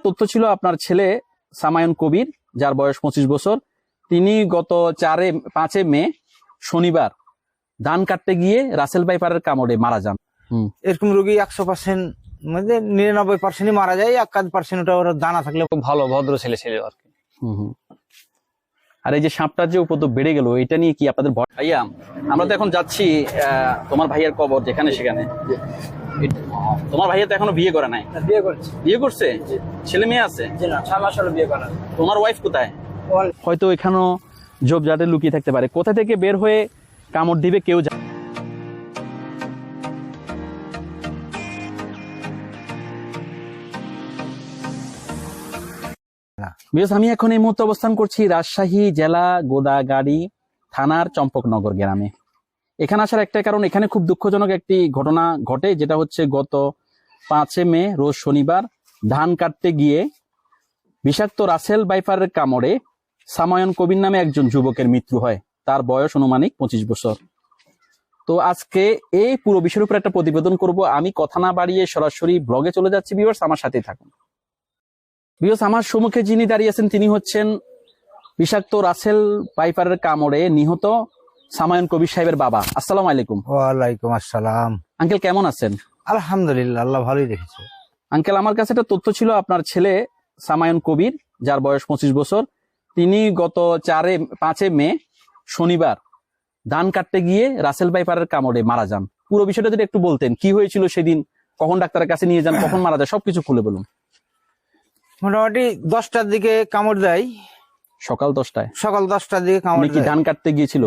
তথ্য ছিল আপনার ছেলে সামায়ন কবির, যার বয়স 25 বছর, তিনি গত 5 মে শনিবার ধান কাটতে গিয়ে রাসেল ভাইপারের কামড়ে মারা যান। এরকম রোগী 100% মধ্যে 99% মারা যায়, 1% ওটা ওর দানা থাকলে খুব ভালো ভদ্র ছেলে ছিল আর কি। আর এই যে সাপটার যে উপদ্রব বেড়ে গেল, এটা নিয়ে কি আপনাদের ভয়? ভাইয়া, আমরা তো এখন যাচ্ছি তোমার ভাইয়ের কবর যেখানে সেখানে। তোমার ভাইয়া তো এখনো বিয়ে করে নাই? বিয়ে করছে। বিয়ে করছে? ছেলে মেয়ে আছে? 6 মাস হলো বিয়ে করা। তোমার ওয়াইফ কোথায়? হয়তো এখানেও ঝোপঝাড়ে লুকিয়ে থাকতে পারে। কোথা থেকে বের হয়ে কামড় দিবে কেউ জানে না। আমি এখন এই মুহূর্তে অবস্থান করছি রাজশাহী জেলা গোদাগাড়ি থানার চম্পকনগর গ্রামে। এখানে আসার একটাই কারণ, এখানে খুব দুঃখজনক একটি ঘটনা ঘটে, যেটা হচ্ছে গত 5 মে রোজ শনিবার ধান কাটতে গিয়ে বিষাক্ত রাসেল ভাইপারের কামড়ে সামায়ন কবির নামে একজন যুবকের মৃত্যু হয়। তার বয়স অনুমানিক 25 বছর। তো আজকে এই পুরো বিষয়ের উপর একটা প্রতিবেদন করব। আমি কথা না বাড়িয়ে সরাসরি ব্লগে চলে যাচ্ছি। ভিউয়ার্স, আমার সাথেই থাকুন। ভিউয়ার্স, আমার সম্মুখে যিনি দাঁড়িয়ে আছেন তিনি হচ্ছেন বিষাক্ত রাসেল ভাইপারের কামড়ে নিহত সামায়ন কবির সাহেবের বাবা। আসসালামু আলাইকুম। ওয়ালাইকুম আসসালাম। আঙ্কেল, কেমন আছেন? আলহামদুলিল্লাহ, আল্লাহ ভালোই রেখেছে। আঙ্কেল, আমার কাছে একটা তথ্য ছিল, আপনার ছেলে সামায়ন কবির, যার বয়স 25 বছর, তিনি গত 5 মে শনিবার ধান কাটতে গিয়ে রাসেল ভাইপারের কামড়ে মারা যান। পুরো বিষয়টা যদি একটু বলতেন, কি হয়েছিল সেদিন, কখন ডাক্তারের কাছে নিয়ে যান, কখন মারা যায়, সবকিছু খুলে বলুন। মোটামুটি 10টার দিকে কামড় দেয়। সকাল 10টায়? সকাল 10টার দিকে কামড় কি দেয়। ধান কাটতে গিয়েছিল?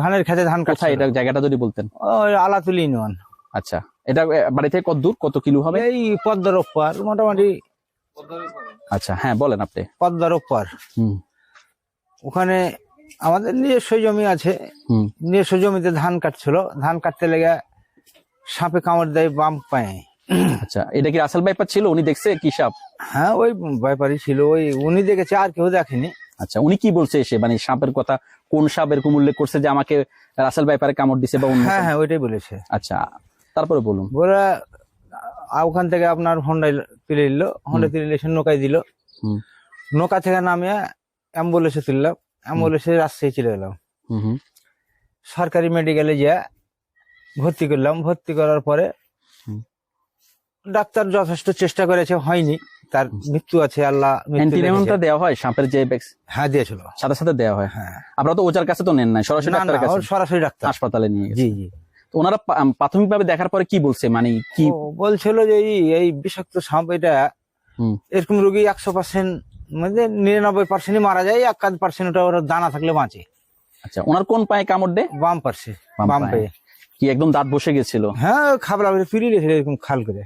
ধানের খেতে ধান কাটছে। কোথায় এটা, জায়গাটা যদি বলতেন? ওই আলাতুল ইউনিয়ন। আচ্ছা, এটা বাড়ি থেকে কত দূর, কত কিলো হবে? এই পদ্মার ওপার মোটামুটি। আচ্ছা, হ্যাঁ বলেন আপনি। পদ্মার ওপার। ওখানে আমাদের নিজস্ব জমি আছে। নিজস্ব জমিতে ধান কাটছিল। ধান কাটতে লেগে সাপে কামড় দেয় বাম পায়ে। আচ্ছা, এটা কি রাসেল ভাইপার ছিল? উনি দেখছে কি সাপ? হ্যাঁ, ওই ব্যাপারই ছিল, ওই উনি দেখেছে, আর কেউ দেখেনি। আচ্ছা, উনি কি বলছে এসে, মানে সাপের কথা, কোন সাপ এরকম উল্লেখ করছে যে আমাকে রাসেল ভাইপারে কামড় দিছে বা অন্য? হ্যাঁ, ওইটাই বলেছে। আচ্ছা, তারপরে বলুন। বলে ওখান থেকে আপনার হোন্ডায় তুলে নিল। হোন্ডা তুলে এসে নৌকায় দিল। নৌকা থেকে নামিয়ে অ্যাম্বুলেন্সে তুললাম। অ্যাম্বুলেন্সে রাজশাহী চলে গেলাম। সরকারি মেডিকেলে গিয়ে ভর্তি করলাম। ভর্তি করার পরে ডাক্তার যথেষ্ট চেষ্টা করেছে, হয়নি, তার মৃত্যু আছে। আল্লাহ অ্যান্টিভেনমটা দেওয়া হয় সাপের যে ভ্যাকসিন? হ্যাঁ, দিয়েছিল, সাথে সাথে দেওয়া হয়। হ্যাঁ। আপনারা তো ওজার কাছে তো নেন নাই, সরাসরি ডাক্তারের কাছে? সরাসরি ডাক্তার হাসপাতালে নিয়ে গেছে। জি জি। তো ওনারা প্রাথমিকভাবে দেখার পরে কি বলছে, মানে কি বলছিল যে এই বিষাক্ত সাপ, এটা এরকম রোগী 100% মধ্যে 99% মারা যায়, 1% ওটা ওর দানা থাকলে বাঁচে। আচ্ছা, ওনার কোন পায়ে কামড় দেয়? বাম পাশে, বাম পায়ে। কি একদম দাঁত বসে গেছিল? হ্যাঁ, খাবলা করে তুলে গেছিল এরকম খাল করে।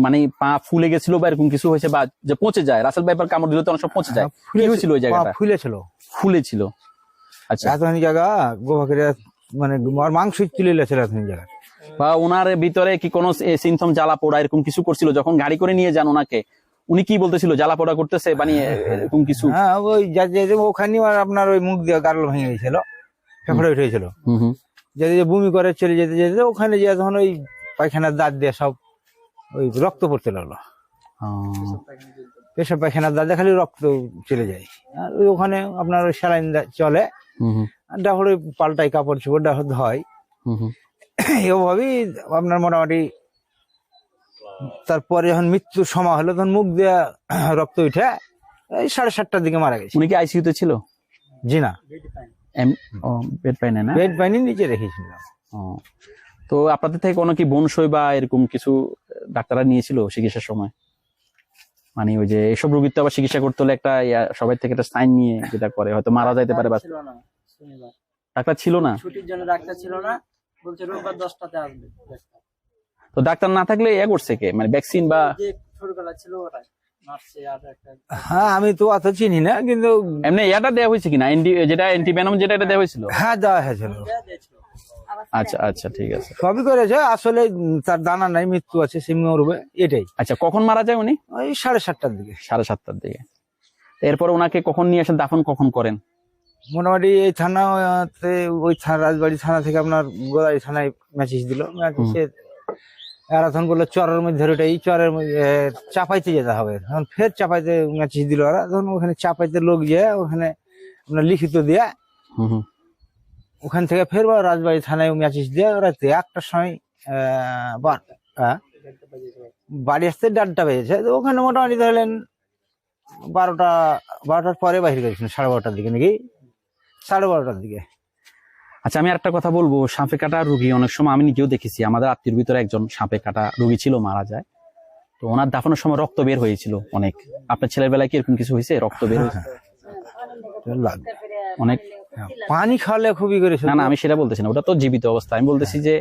মানে পা ফুলে গেছিল বা এরকম কিছু হয়েছে, বা যে পচে যায়? রাসেল ভাইপার কামড় দিলে তো অনেক সব পচে যায়। কি হয়েছিল ওই জায়গাটা? ফুলেছিল। আচ্ছা, এতখানি জায়গা গোভা করে, মানে মাংস তুলে গেছিল এতখানি জায়গা। বা ওনার ভিতরে কি কোনো সিমটম, জ্বালা পোড়া এরকম কিছু করছিল যখন গাড়ি করে নিয়ে যান ওনাকে? উনি কি বলতেছিল, জ্বালা পোড়া করতেছে মানে এরকম কিছু? হ্যাঁ, ওই ওখানে আপনার ওই মুখ দিয়ে গারল ভেঙে গেছিল, ফেফড়ে উঠে গেছিল। যেতে যে বমি করে চলে যেতে যেতে ওখানে যে তখন ওই পায়খানার দাঁত দিয়ে সব ওই রক্ত পড়তে লাগলো। পেশাব পায়খানার দাঁত দিয়ে খালি রক্ত চলে যায়। আর ওই ওখানে আপনার ওই স্যালাইন চলে, ডাহরে পাল্টাই কাপড় চোপড় হয়। এভাবেই আপনার মোটামুটি তারপরে যখন মৃত্যুর সময় হলো, তখন মুখ দিয়ে রক্ত উঠে এই 7:30টার দিকে মারা গেছে। উনি কি আইসিইউতে ছিল? জি না, বেড পাইনি না? বেড পাইনি, নিচে রেখেছিলাম। তো আপনাদের থেকে কোনো কি বনসই বা এরকম কিছু ডাক্তাররা নিয়েছিল চিকিৎসার সময়? মানে ওই যে এসব রোগীর তো আবার চিকিৎসা করতে হলে একটা সবাই থেকে একটা সাইন নিয়ে যেটা করে, হয়তো মারা যাইতে পারে। ডাক্তার ছিল না? ছুটির জন্য ডাক্তার ছিল না, বলছে রোববার 10টাতে আসবে। তো ডাক্তার না থাকলে করছে কে, মানে ভ্যাকসিন বা? ছোটবেলা ছিল ওরা নার্সে আর একটা। হ্যাঁ, আমি তো অত চিনি না, কিন্তু এমনি এটা দেওয়া হয়েছে কিনা, যেটা অ্যান্টিভেনম যেটা, এটা দেওয়া হয়েছিল? হ্যাঁ, দেওয়া হয়েছিল। আচ্ছা আচ্ছা, ঠিক আছে। সবই করেছে, আসলে তার দানা নাই, মৃত্যু আছে, সে মরবে, এটাই। আচ্ছা, কখন মারা যায় উনি? ওই 7:30টার দিকে। 7:30টার দিকে। এরপর ওনাকে কখন নিয়ে আসেন, দাফন কখন করেন? মোটামুটি এই থানাতে, ওই রাজবাড়ি থানা থেকে আপনার গোদাই থানায় মেসেজ দিল। মেসেজে এরা তখন বললো চরের মধ্যে ওটাই চরের চাপাইতে যেতে হবে, তখন ফের চাপাইতে ম্যাচিস দিল ওরা, তখন ওখানে চাপাইতে লোক গিয়ে ওখানে আপনার লিখিত দিয়ে হুম হুম। ওখান থেকে ফের রাজবাড়ি থানায় ম্যাচিস দিয়ে রাতে 1টার সময় বাড়ি আসতে 1:30টা বেজেছে। তো ওখানে মোটামুটি ধরলেন 12টার পরে বাহির করেছিল, 12:30টার দিকে নাকি 12:30টার দিকে। আচ্ছা, আমি আরেকটা কথা বলবো, সাপে কাটা রোগী অনেক সময় আমি নিজেও দেখেছি, আমাদের আত্মীয়র ভিতরে একজন সাপে কাটা রোগী ছিল, মারা যায়। তো ওনার দাফনের সময় রক্ত বের হয়েছিল অনেক। আপনার ছেলের বেলায় কি এরকম কিছু হয়েছে, রক্ত বের হয়েছে অনেক? পানি খাওয়ালে খুবই করে। না না, আমি সেটা বলতেছি না, ওটা তো জীবিত অবস্থা। আমি বলতেছি যে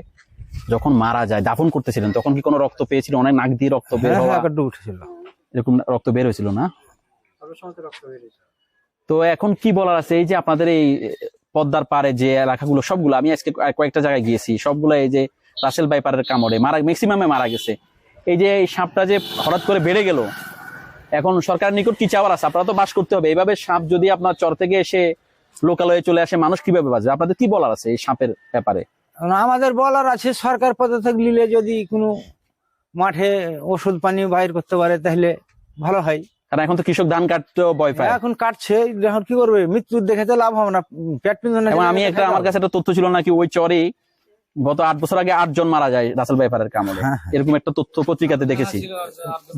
যখন মারা যায় দাফন করতেছিলেন তখন কি কোনো রক্ত পেয়েছিল? অনেক নাক দিয়ে রক্ত বের হওয়া উঠেছিল, এরকম রক্ত বের হয়েছিল না? সবার সময় তো রক্ত বেরিয়েছে। তো এখন কি বলার আছে, এই যে আপনাদের এই পদ্মার পাড়ে যে এলাকাগুলো সবগুলো, আমি আজকে কয়েকটা জায়গায় গিয়েছি, সবগুলো এই যে রাসেল বাইপারের কামড়ে ম্যাক্সিমামে মারা গেছে। এই যে এই সাপটা যে হঠাৎ করে বেড়ে গেল, এখন সরকারের নিকট কি চাওয়ার আছে? আপনারা তো বাস করতে হবে, এইভাবে সাপ যদি আপনার চর থেকে এসে লোকালয়ে চলে আসে, মানুষ কিভাবে বাঁচবে? আপনাদের কি বলার আছে এই সাপের ব্যাপারে? আমাদের বলার আছে সরকার পদক্ষেপ নিলে যদি কোনো মাঠে ওষুধ পানি বাইর করতে পারে তাহলে ভালো হয়। কারণ এখন তো কৃষক ধান কাটতে ভয় পায়। এখন কাটছে, এখন কি করবে, মৃত্যুর দেখে তো লাভ হবে না, পেট পিছনে। এবং আমি আমার কাছে একটা তথ্য ছিল নাকি ওই চরে গত 8 বছর আগে 8 জন মারা যায় রাসেল বাইপারের কামড়ে, এরকম একটা তথ্য পত্রিকাতে দেখেছি।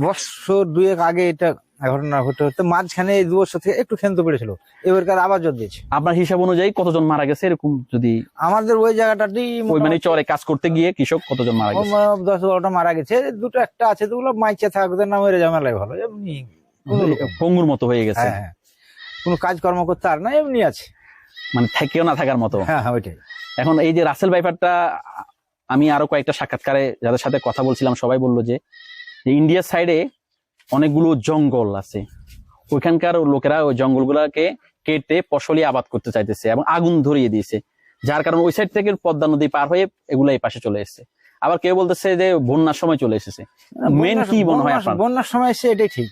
বছর 2 আগে এটা ঘটনা হতে হতে মাঝখানে এই 2 বছর থেকে একটু ক্ষান্ত পড়েছিল, এবারকার আবার জোর দিয়েছে। আপনার হিসাব অনুযায়ী কতজন মারা গেছে এরকম? যদি আমাদের ওই জায়গাটাতেই ওই মানে চরে কাজ করতে গিয়ে কৃষক কতজন মারা গেছে? 10-12টা মারা গেছে, 2টো একটা আছে, তো ওগুলো মাইচে থাকবে না, মেরে জামেলাই ভালো, এমনি পঙ্গুর মতো হয়ে গেছে, কোনো কাজকর্ম করতে আর না, এমনি আছে, মানে থেকেও না থাকার মতো। হ্যাঁ ওইটাই। এখন এই যে রাসেল বাইপারটা, আমি আরো কয়েকটা সাক্ষাৎকারে যাদের সাথে কথা বলছিলাম সবাই বললো যে ইন্ডিয়ার সাইডে অনেকগুলো জঙ্গল আছে, ওইখানকার লোকেরা ওই জঙ্গলগুলোকে কেটে ফসলি আবাদ করতে চাইতেছে এবং আগুন ধরিয়ে দিয়েছে, যার কারণে ওই সাইড থেকে পদ্মা নদী পার হয়ে এগুলো এই পাশে চলে এসেছে। আবার কেউ বলতেছে যে বন্যার সময় চলে এসেছে। মেন কি মনে হয় আপনার? বন্যার সময় এসে এটাই ঠিক,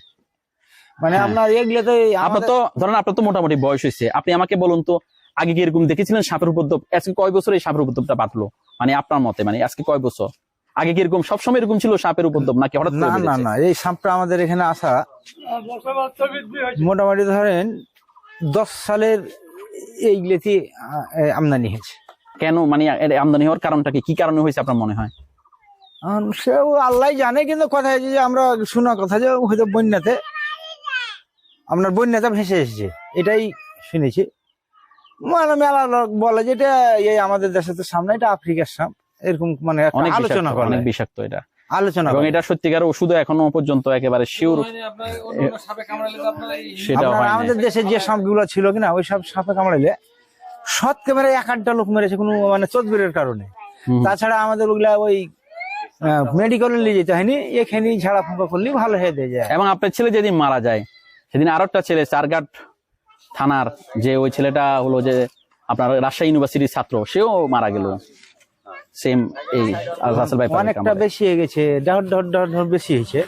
মানে আপনার এগুলো তো আপনার তো ধরেন আপনার তো মোটামুটি বয়স হয়েছে, আপনি আমাকে বলুন তো আগে কি এরকম দেখেছিলেন সাপের উপদ্রব? আজকে কয় বছর এই সাপের উপদ্রবটা বাড়লো, মানে আপনার মতে, মানে আজকে কয় বছর? আগে কি এরকম সবসময় এরকম ছিল সাপের উপদ্রব নাকি হঠাৎ করে বেড়েছে? না না, এই সাপটা আমাদের এখানে আসা মোটামুটি ধরেন 10 সালের এইগুলোতে আমদানি হয়েছে। কেন, মানে এর আমদানি হওয়ার কারণটা কি কারণে হয়েছে আপনার মনে হয়? সেও আল্লাহ জানে, কিন্তু কথা হয়েছে যে আমরা শোনা কথা যে হয়তো বন্যাতে ভেসে এসেছে, এটাই শুনেছি। মানে মেলা লোক বলে যে এটা এই আমাদের দেশের তো সামনে, এটা আফ্রিকার সাপ, এরকম মানে আলোচনা করে, অনেক বিষাক্ত এটা আলোচনা, এবং এটা সত্যিকার ওষুধ এখনো পর্যন্ত একেবারে শিওর সেটা হয় না। আমাদের দেশে যে সাপগুলো ছিল কিনা ওই সব সাপে কামড়াইলে শতকে মেরে 1-8টা লোক মেরেছে কোনো মানে তদবিরের কারণে। তাছাড়া আমাদের ওগুলা ওই মেডিকেলে নিয়ে যেতে হয়নি, এখানেই ঝাড়া ফুঁকা করলেই ভালো হয়ে যায়। এবং আপনার ছেলে যেদিন মারা যায় সেদিন আরো একটা ছেলে চারঘাট থানার যে ওই ছেলেটা হলো যে আপনার রাজশাহী ইউনিভার্সিটির ছাত্র, সেও মারা গেল সেম এই রাসেল ভাই। অনেকটা বেশি হয়ে গেছে, ঢর বেশি হয়েছে,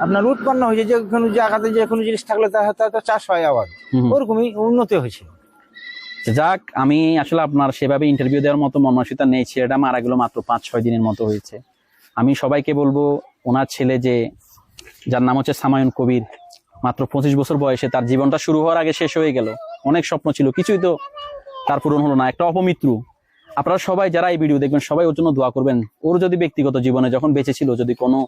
আপনার উৎপন্ন হয়েছে, যে কোনো জায়গাতে যে কোনো জিনিস থাকলে তা চাষ হয় আবার, ওরকমই উন্নতি হয়েছে। যাক, আমি আসলে আপনার সেভাবে ইন্টারভিউ দেওয়ার মতো মনমানসিকতা নেই, ছেলেটা মারা গেল মাত্র 5-6 দিনের মতো হয়েছে। আমি সবাইকে বলবো ওনার ছেলে যে যার নাম হচ্ছে সামায়ুন কবির, মাত্র 25 বছর বয়সে তার জীবনটা শুরু হওয়ার আগে শেষ হয়ে গেল। অনেক স্বপ্ন ছিল, কিছুই তো তার পূরণ হলো না, একটা অপমৃত্যু। আপনারা সবাই যারা এই ভিডিও দেখবেন সবাই ওর জন্য দোয়া করবেন। ওর যদি ব্যক্তিগত জীবনে যখন বেঁচে ছিল যদি কোনো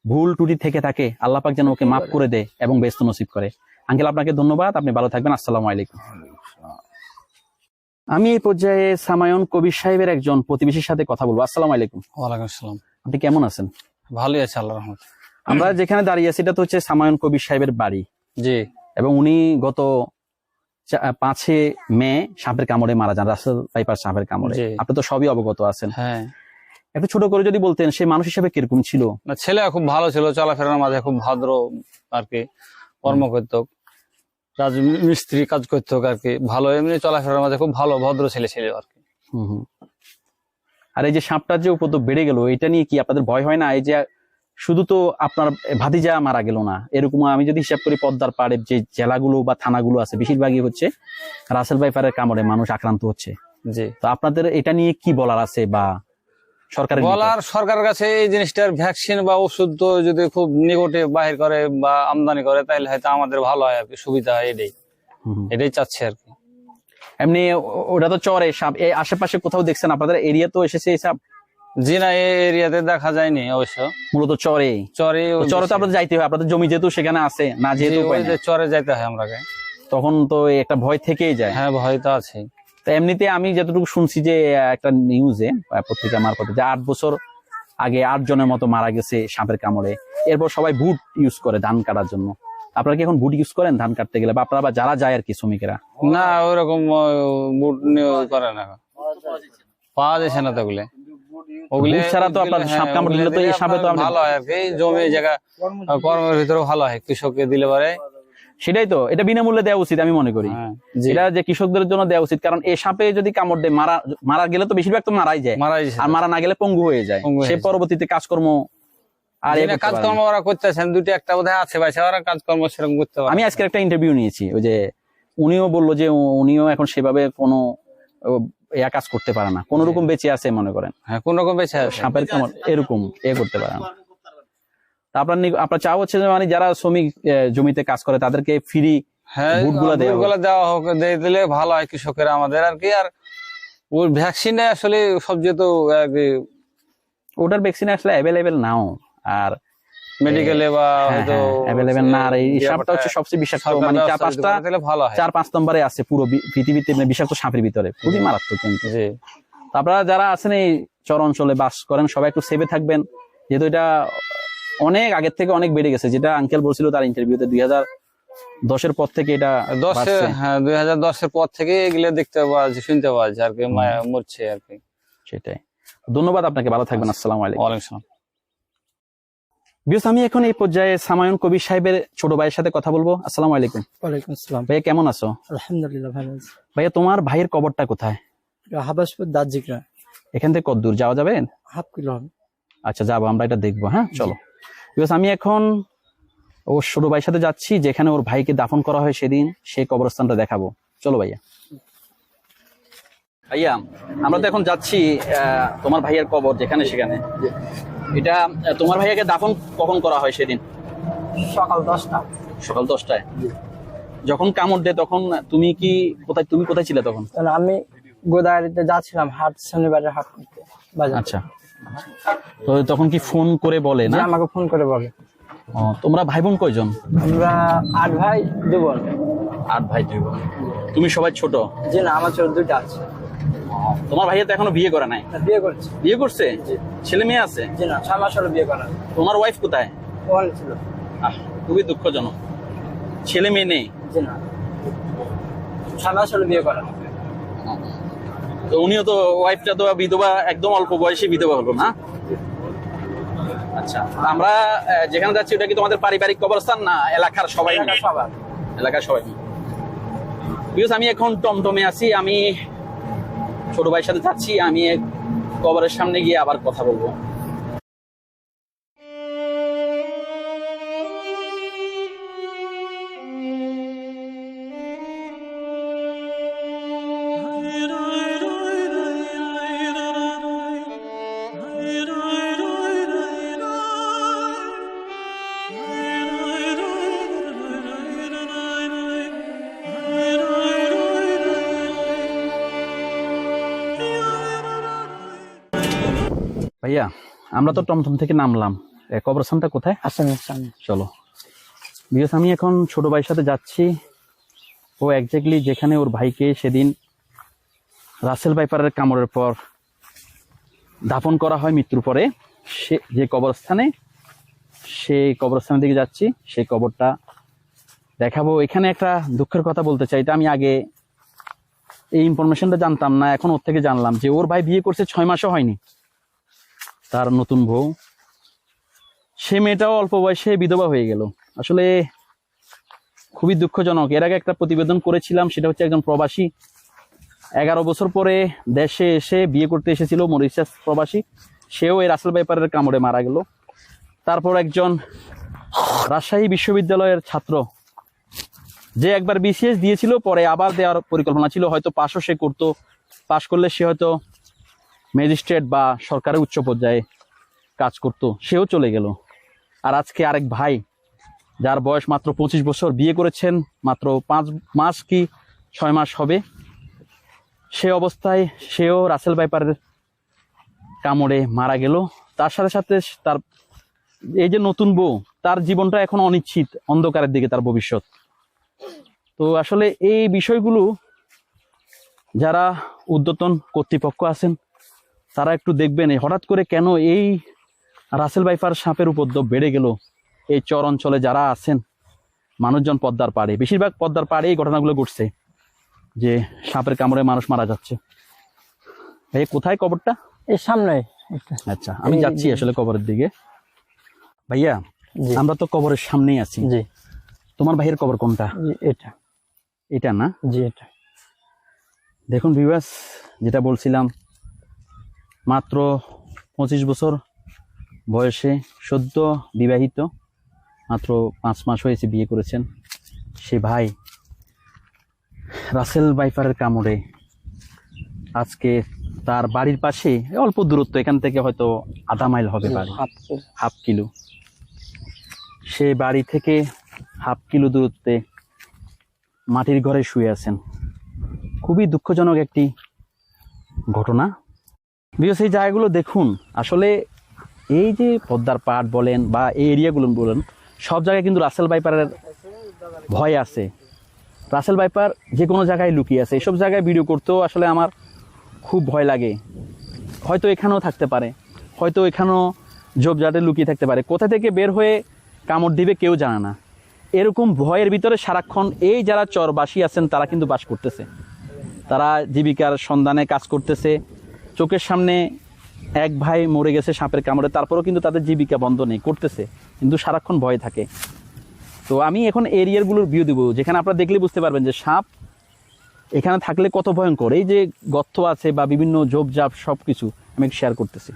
ভুল ত্রুটি থেকে থাকে, আল্লাহ পাক যেন ওকে মাফ করে দেয় এবং বেহেশত নসিব করে। আঙ্কেল আপনাকে ধন্যবাদ, আপনি ভালো থাকবেন। আসসালামু আলাইকুম। আমি এই পর্যায়ে সামায়ুন কবির সাহেবের একজন প্রতিবেশীর সাথে কথা বলবো। আসসালামু আলাইকুম। ওয়ালাইকুম আসসালাম। আপনি কেমন আছেন? ভালোই আছে আল্লাহর রহমতে। আমরা যেখানে দাঁড়িয়ে আছি এটা তো হচ্ছে সামায়ুন কবির সাহেবের বাড়ি, জি। এবং উনি গত 5 মে সাপের কামড়ে মারা যান, রাসেল ভাইপার সাপের কামড়ে। আপনি তো সবই অবগত আছেন। হ্যাঁ, একটু ছোট করে যদি বলতেন সে মানুষ হিসেবে কিরকম ছিল? ছেলে খুব ভালো ছিল, চলাফেরার মাঝে খুব ভদ্র আর কি, কর্ম করত, মিস্ত্রি কাজ করতো আর কি, ভালো এমনি চলাফেরার মাঝে খুব ভালো ভদ্র ছেলে ছিল আর কি। আর এই যে সাপটার যে উপদ্রব বেড়ে গেল, এটা নিয়ে কি আপনাদের ভয় হয় না? এই যে শুধু তো আপনার ভাতিজা মারা গেল না, এরকম আমি যদি হিসাব করি পদ্মার পাড়ে যে জেলাগুলো বা থানাগুলো আছে বেশিরভাগই হচ্ছে রাসেল ভাইপারের কামড়ে মানুষ আক্রান্ত হচ্ছে। জি। তো আপনাদের এটা নিয়ে কি বলার আছে, বা সরকারের বলার সরকারের কাছে এই জিনিসটার ভ্যাকসিন বা ওষুধ তো যদি খুব নিকটে বাহির করে বা আমদানি করে তাহলে হয়তো আমাদের ভালো হয় আর কি, সুবিধা হয়, এটাই চাচ্ছে আর কি। এমনি ওটা তো চরে সাপ, এই আশেপাশে কোথাও দেখছেন আপনাদের এরিয়া তো এসেছে এই সাপ? জি না, এই এরিয়াতে দেখা যায়নি অবশ্য, মূলত চরে। চরে চরে তো আপনাদের যাইতে হয়, আপনাদের জমি যেহেতু সেখানে আছে না, যেহেতু উপায় নেই। চরে যাইতে হয় আমাকে, তখন তো একটা ভয় থেকেই যায়। হ্যাঁ ভয় তো আছে। তো এমনিতে আমি যতটুকু শুনছি যে একটা নিউজে পত্রিকা মারফতে যে 8 বছর আগে 8 জনের মতো মারা গেছে সাপের কামড়ে। এরপর সবাই বুট ইউজ করে ধান কাটার জন্য। আপনারা কি এখন বুট ইউজ করেন ধান কাটতে গেলে, বা আপনারা বা যারা যায় আর কি শ্রমিকেরা? না ওইরকম বুট করে না, পাওয়া যাচ্ছে না তো ওগুলো। ওগুলো বুট ছাড়া তো আপনার সাপ কামড় দিলে তো এই সাপে তো আপনি ভালো হয় আর কি, জমি জায়গা কর্মের ভিতরে ভালো হয়, কৃষককে দিলে পারে। সেটাই তো, এটা বিনামূল্যে দেওয়া উচিত আমি মনে করি। হ্যাঁ, জি। এটা যে কৃষকদের জন্য দেওয়া উচিত, কারণ এই সাপে যদি কামড় দেয় মারা গেলে তো বেশিরভাগ তো মারাই যায়, মারা যাচ্ছে। আর মারা না গেলে পঙ্গু হয়ে যায়, পঙ্গু হয়ে সে যায়। পরবর্তীতে কাজকর্ম আর এ করতে পারে কাজকর্ম না। ওরা করতেছেন, দুটি একটা বোধহয় আছে ভাই, ওরা কাজকর্ম সেরকম করতে পারে। আমি আজকে একটা ইন্টারভিউ নিয়েছি, ওই যে উনিও বললো যে উনিও এখন সেভাবে কোনো কাজ করতে পারে না, কোন রকম বেঁচে আছে মনে করেন। হ্যাঁ কোন রকম বেঁচে আছে। সাপের কামড় এরকম করতে পারে না। তা আপনার চাওয়া হচ্ছে যে মানে যারা শ্রমিক জমিতে কাজ করে তাদেরকে ফ্রি হ্যাঁ বুটগুলা দেওয়া হোক। বুটগুলা দেওয়া হোক, দিয়ে দিলে ভালো হয় কৃষকেরা আমাদের আর কি। আর ওই ভ্যাকসিনে আসলে সবচেয়ে তো ওটার ভ্যাকসিন আসলে অ্যাভেলেবেল নাও, আর মেডিকেলে বা হয়তো অ্যাভেলেবেল না, আর এই সাপটা হচ্ছে সবচেয়ে বিষাক্ত, মানে 4-5 নম্বরে আছে পুরো পৃথিবীতে, মানে বিষাক্ত সাপের ভিতরে, খুবই মারাত্মক কিন্তু। তো আপনারা যারা আছেন এই চর অঞ্চলে বাস করেন সবাই একটু সেভে থাকবেন, যেহেতু এটা অনেক আগের থেকে অনেক বেড়ে গেছে, যেটা আঙ্কেল বলছিল তার ইন্টারভিউতে 2010-এর পর থেকে এটা 2010-এর পর থেকে এগুলো দেখতে পাওয়া যায়, শুনতে পাওয়া যায় আর কি, মরছে আর কি। সেটাই। ধন্যবাদ আপনাকে, ভালো থাকবেন। আসসালামু আলাইকুম। ওয়ালাইকুম আসসালাম। বিকজ আমি এখন এই পর্যায়ে সামায়ন কবির সাহেবের ছোট ভাইয়ের সাথে কথা বলবো। আসসালামু আলাইকুম। ওয়ালাইকুম আসসালাম। ভাইয়া কেমন আছো? আলহামদুলিল্লাহ ভালো আছি। ভাইয়া তোমার ভাইয়ের কবরটা কোথায়? হাবাসপুর দার্জিকরা, এখান থেকে কত দূর যাওয়া যাবে? হাফ কিলো হবে। আচ্ছা যাবো, আমরা এটা দেখবো। হ্যাঁ চলো। বিকজ আমি এখন ওর ছোট ভাইয়ের সাথে যাচ্ছি, যেখানে ওর ভাইকে দাফন করা হয় সেদিন, সেই কবরস্থানটা দেখাবো। চলো ভাইয়া। ভাইয়া আমরা তো এখন যাচ্ছি তোমার ভাইয়ের কবর যেখানে, সেখানে এটা তোমার ভাইয়াকে দাফন কখন করা হয় সেদিন? সকাল 10টা। সকাল 10টায়। যখন কামড় দেয় তখন তুমি কোথায় ছিলে তখন? আমি গোদাগাড়িতে যাচ্ছিলাম হাট, শনিবারের হাট করতে বাজার। আচ্ছা, তো তখন কি ফোন করে বলে না? আমাকে ফোন করে বলে। তোমরা ভাই বোন কয়জন? আমরা 8 ভাই 2 বোন। 8 ভাই 2 বোন। তুমি সবাই ছোট? জি না, আমার ছোট 2টা আছে। তোমার ভাইয়া তো এখনো বিয়ে করে নাই? বিয়ে করছে। বিয়ে করছে? ছেলে মেয়ে আছে? জি না, 6 মাস হলো বিয়ে করা। তোমার ওয়াইফ কোথায়? ওখানে ছিল। খুবই দুঃখজনক, ছেলে মেয়ে নেই? জি না, 6 মাস হলো বিয়ে করা। তো উনিও তো, ওয়াইফটা তো বিধবা, একদম অল্প বয়সে বিধবা হলো না? আচ্ছা, আমরা যেখানে যাচ্ছি ওটা কি তোমাদের পারিবারিক কবরস্থান না এলাকার সবাই? এলাকার সবাই। বিকজ আমি এখন টমটমে আছি, আমি ছোট ভাইয়ের সাথে যাচ্ছি, আমি কবরের সামনে গিয়ে আবার কথা বলবো। ভাইয়া আমরা তো টমটম থেকে নামলাম, কবরস্থানটা কোথায়? আসামের সামনে। চলো। বিকজ আমি এখন ছোট ভাইয়ের সাথে যাচ্ছি, ও একজাক্টলি যেখানে ওর ভাইকে সেদিন রাসেল ভাইপারের কামড়ের পর দাফন করা হয় মৃত্যুর পরে, সে যে কবরস্থানে, সেই কবরস্থানের দিকে যাচ্ছি, সেই কবরটা দেখাবো। এখানে একটা দুঃখের কথা বলতে চাই, এটা আমি আগে এই ইনফরমেশনটা জানতাম না, এখন ওর থেকে জানলাম যে ওর ভাই বিয়ে করছে 6 মাসও হয়নি, তার নতুন বউ, সে মেয়েটাও অল্প বয়সে বিধবা হয়ে গেল। আসলে খুবই দুঃখজনক। এর আগে একটা প্রতিবেদন করেছিলাম, সেটা হচ্ছে একজন প্রবাসী 11 বছর পরে দেশে এসে বিয়ে করতে এসেছিল, মরিশাস প্রবাসী, সেও এই রাসেল ভাইপারের কামড়ে মারা গেল। তারপর একজন রাজশাহী বিশ্ববিদ্যালয়ের ছাত্র, যে একবার বিসিএস দিয়েছিল, পরে আবার দেওয়ার পরিকল্পনা ছিল, হয়তো পাশও সে করতো, পাশ করলে সে হয়তো ম্যাজিস্ট্রেট বা সরকারের উচ্চ পর্যায়ে কাজ করত, সেও চলে গেল। আর আজকে আরেক ভাই, যার বয়স মাত্র 25 বছর, বিয়ে করেছেন মাত্র 5 মাস কি 6 মাস হবে, সে অবস্থায় সেও রাসেল ভাইপারের কামড়ে মারা গেল। তার সাথে সাথে তার এই যে নতুন বউ, তার জীবনটা এখন অনিশ্চিত, অন্ধকারের দিকে তার ভবিষ্যৎ। তো আসলে এই বিষয়গুলো যারা ঊর্ধ্বতন কর্তৃপক্ষ আছেন তারা একটু দেখবেন, হঠাৎ করে কেন এই রাসেল ভাইপার সাপের উপদ্রব বেড়ে গেল এই চর অঞ্চলে যারা আছেন মানুষজন পদ্মার পাড়ে, বেশিরভাগ পদ্মার পাড়ে এই ঘটনাগুলো ঘটছে যে সাপের কামড়ে মানুষ মারা যাচ্ছে। ভাই কোথায় কবরটা? এই সামনে। আচ্ছা, আমি যাচ্ছি আসলে কবরের দিকে। ভাইয়া, জি। আমরা তো কবরের সামনেই আছি। জি তোমার ভাইয়ের কবর কোনটা? জি, এটা। এটা না? জি, এটা। দেখুন ভিউয়ার্স, যেটা বলছিলাম, মাত্র 25 বছর বয়সে, সদ্য বিবাহিত, মাত্র 5 মাস হয়েছে বিয়ে করেছেন, সে ভাই রাসেল ভাইপারের কামড়ে আজকে তার বাড়ির পাশে, অল্প দূরত্ব এখান থেকে হয়তো আধা মাইল হবে বাড়ি, হাফ কিলো, সে বাড়ি থেকে হাফ কিলো দূরত্বে মাটির ঘরে শুয়ে আছেন। খুবই দুঃখজনক একটি ঘটনা। বিকজ এই জায়গাগুলো দেখুন, আসলে এই যে পদ্মার পাড় বলেন বা এই এরিয়াগুলো বলেন, সব জায়গায় কিন্তু রাসেল ভাইপারের ভয় আছে। রাসেল ভাইপার যে কোনো জায়গায় লুকিয়ে আছে। এইসব জায়গায় ভিডিও করতেও আসলে আমার খুব ভয় লাগে। হয়তো এখানেও থাকতে পারে, হয়তো এখানেও ঝোপঝাড়ে লুকিয়ে থাকতে পারে, কোথা থেকে বের হয়ে কামড় দিবে কেউ জানে না। এরকম ভয়ের ভিতরে সারাক্ষণ এই যারা চরবাসী আছেন তারা কিন্তু বাস করতেছে, তারা জীবিকার সন্ধানে কাজ করতেছে। চোখের সামনে এক ভাই মরে গেছে সাপের কামড়ে, তারপরেও কিন্তু তাদের জীবিকা বন্ধ নেই, করতেছে, কিন্তু সারাক্ষণ ভয় থাকে। তো আমি এখন এরিয়াগুলোর ভিউ দিব, যেখানে আপনারা দেখলে বুঝতে পারবেন যে সাপ এখানে থাকলে কত ভয়ঙ্কর। এই যে গর্ত আছে বা বিভিন্ন ঝোপঝাপ সব কিছু আমি শেয়ার করতেছি।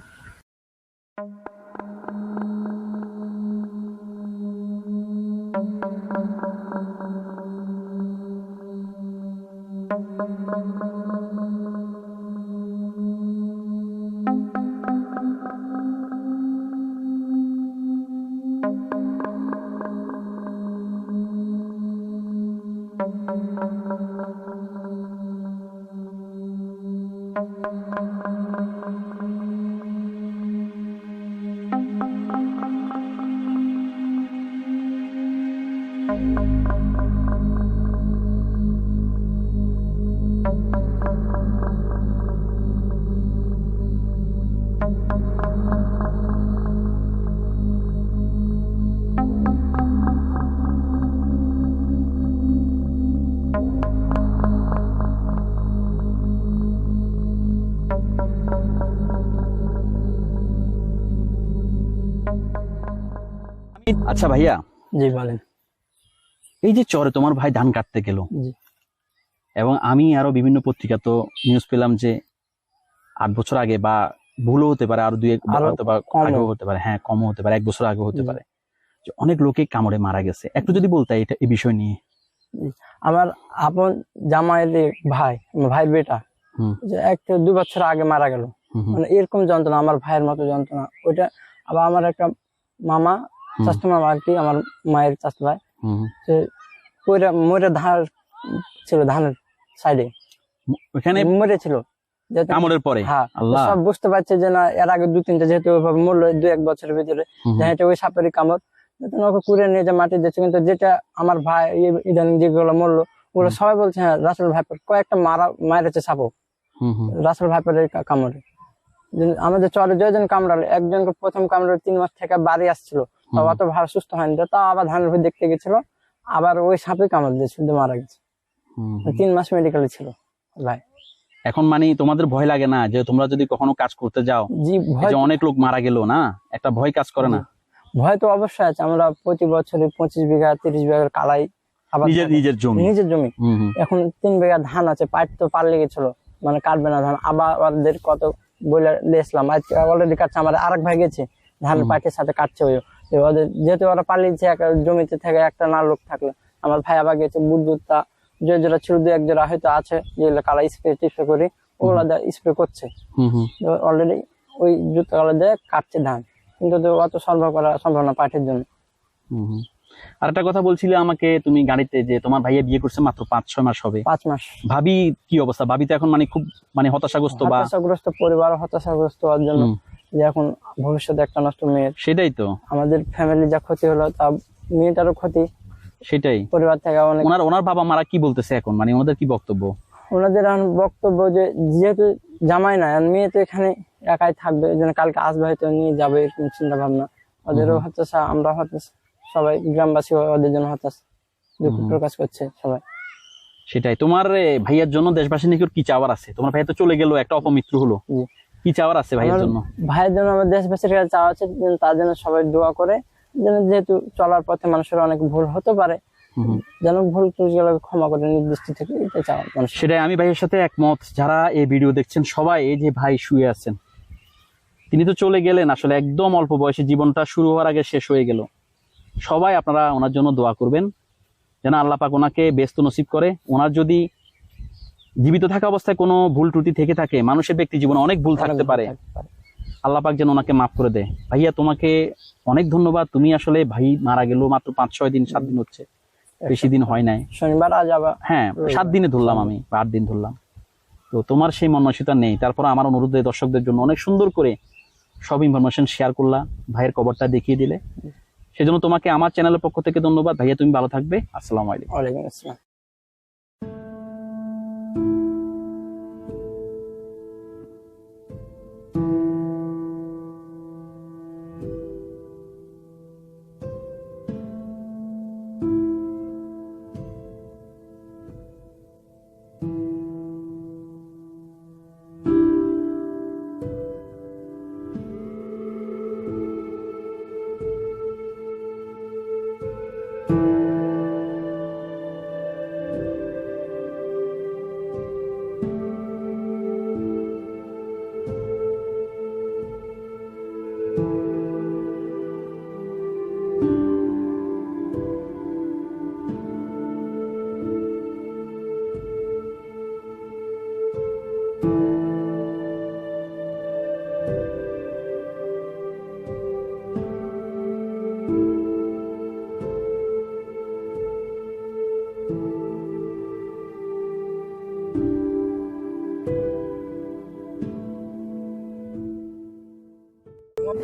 আচ্ছা ভাইয়া, জি বলেন। এই যে চরে তোমার ভাই ধান কাটতে গেল, জি। এবং আমি আরো বিভিন্ন পত্রিকা তো নিউজ পেলাম যে 8 বছর আগে, বা ভুলও হতে পারে, আরো 2-1 অথবা আগেও হতে পারে, হ্যাঁ কমও হতে পারে, 1 বছর আগেও হতে পারে, যে অনেক লোকে কামড়ে মারা গেছে। একটু যদি বলতে এটা এই বিষয় নিয়ে। আমার আপন জামাইয়ের ভাই, আমার ভাইয়ের বেটা, যে 1-2 বছর আগে মারা গেল। মানে এরকম যন্ত্রণা, আমার ভাইয়ের মতো যন্ত্রণা ওইটা। আবার আমার একটা মামা, চাচা মামা আর কি, আমার মায়ের চাচা ভাই, যে মরে ধান ছিল, ধানের সাইডে ওখানে মরেছিল কামড়ের পরে। হ্যাঁ, আল্লাহ, সব বুঝতে পারছে যে না, এর আগে 2-3টা যেহেতু ওইভাবে মরলো 2-1 বছরের ভিতরে, যেটা ওই সাপেরই কামড়, ওকে কুড়ে নিয়ে যে মাটি দিচ্ছে। কিন্তু যেটা আমার ভাই ইদানিং যেগুলো মরলো, ওগুলো সবাই বলছে হ্যাঁ রাসেল ভাইপার, কয়েকটা মারেছে সাপও রাসেল ভাইপারের কামড়ে। আমাদের চরে যজন কামড়ালো, একজনকে প্রথম কামড়ালো 3 মাস থেকে বাড়ি আসছিল, তাও অত ভালো সুস্থ হয়নি, তাও আবার ধানের ভুঁই দেখতে গেছিল, আবার ওই সাপে কামড় দিয়েছিল, মারা গেছে। 3 মাস মেডিকেলে ছিল ভাই। এখন মানে তোমাদের ভয় লাগে না যে তোমরা যদি কখনো কাজ করতে যাও, জি, যে অনেক লোক মারা গেল না, একটা ভয় কাজ করে না? ভয় তো অবশ্যই আছে। আমরা প্রতি বছরে 25 বিঘা 30 বিঘার কালাই, আবার নিজের জমি, নিজের জমি। এখন 3 বিঘা ধান আছে, পাইট তো পারলে গেছিল, মানে কাটবে না ধান। আবার ওদের কত বলে দিয়েছিলাম, আজকে অলরেডি কাটছে। আমার আরেক ভাই গেছে ধান পাইটের সাথে কাটছে, ওদের যেহেতু ওরা পালিয়েছে, একটা জমিতে থেকে একটা না লোক থাকলে। আমার ভাই আবার গেছে বুদ্ধ, যে জোড়া ছিল 2-1 জোড়া হয়তো আছে, যেগুলো কালাই স্প্রে করি, ওগুলা স্প্রে করছে, হুম হুম অলরেডি ওই জুতা গালা দিয়ে কাটছে ধান, কিন্তু তো অত সরবরাহ করা সম্ভব না পাটের জন্য। হুম হুম। আর একটা কথা বলছিলে আমাকে তুমি গাড়িতে, যে তোমার ভাইয়া বিয়ে করছে মাত্র 5-6 মাস হবে, 5 মাস। ভাবি কি অবস্থা? ভাবি তো এখন মানে খুব মানে হতাশাগ্রস্ত বা হতাশাগ্রস্ত পরিবার, হতাশাগ্রস্ত হওয়ার জন্য হুম, যে এখন ভবিষ্যতে একটা নষ্ট মেয়ের, সেটাই তো, আমাদের ফ্যামিলি যা ক্ষতি হলো তা মেয়েটারও ক্ষতি, সেটাই। পরিবার থেকে অনেক। ওনার বাবা মারা কি বলতেছে এখন, মানে ওনাদের কি বক্তব্য? ওনাদের এখন বক্তব্য যে যেহেতু জামাই না, আর মেয়ে তো এখানে একাই থাকবে, এই জন্য কালকে আসবে হয়তো নিয়ে যাবে, এরকম চিন্তা ভাবনা ওদেরও হতাশা, আমরা হতাশ, সবাই গ্রামবাসী ওদের জন্য হতাশ, দুঃখ প্রকাশ করছে সবাই। সেটাই। তোমার ভাইয়ার জন্য দেশবাসী নিকট কি চাওয়ার আছে? তোমার ভাইয়া তো চলে গেল, একটা অপমৃত্যু হলো, জি। কি চাওয়ার আছে ভাইয়ের আমার জন্য? ভাইয়ের জন্য আমার দেশবাসীর কাছে চাওয়া আছে যেন তার জন্য সবাই দোয়া করে, যেন যেহেতু চলার পথে মানুষের অনেক ভুল হতে পারে, যেন ভুল ত্রুটিগুলোকে ক্ষমা করে নির্দিষ্ট থেকে এটাই চাওয়া মানুষ। সেটাই, আমি ভাইয়ের সাথে একমত। যারা এই ভিডিও দেখছেন সবাই, এই যে ভাই শুয়ে আছেন, তিনি তো চলে গেলেন আসলে একদম অল্প বয়সে, জীবনটা শুরু হওয়ার আগে শেষ হয়ে গেল। সবাই আপনারা ওনার জন্য দোয়া করবেন যেন আল্লাহ পাক ওনাকে ব্যস্ত নসিব করে। ওনার যদি জীবিত থাকা অবস্থায় কোনো ভুল ত্রুটি থেকে থাকে, মানুষের ব্যক্তি জীবনে অনেক ভুল থাকতে পারে, আল্লাহ পাক যেন ওনাকে মাফ করে দেয়। ভাইয়া তোমাকে অনেক ধন্যবাদ। তুমি আসলে, ভাই মারা গেল মাত্র 5-6 দিন, 7 দিন হচ্ছে, বেশি দিন হয় নাই। শনিবার আজ আবার, হ্যাঁ 7 দিনে ধরলাম আমি, বা 8 দিন ধরলাম। তো তোমার সেই মনমানসিকতা নেই, তারপর আমার অনুরোধ দর্শকদের জন্য অনেক সুন্দর করে সব ইনফরমেশন শেয়ার করলা, ভাইয়ের কবরটা দেখিয়ে দিলে, সেজন্য তোমাকে আমার চ্যানেলের পক্ষ থেকে ধন্যবাদ। ভাইয়া তুমি ভালো থাকবে। আসসালামু আলাইকুম। ওয়ালাইকুম আসসালাম।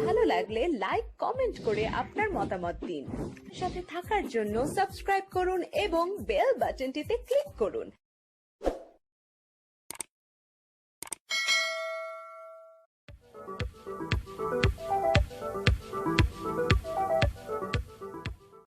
ভালো লাগলে লাইক কমেন্ট করে আপনার মতামত দিন। সাথে থাকার জন্য সাবস্ক্রাইব করুন এবং বেল বাটনটিতে ক্লিক করুন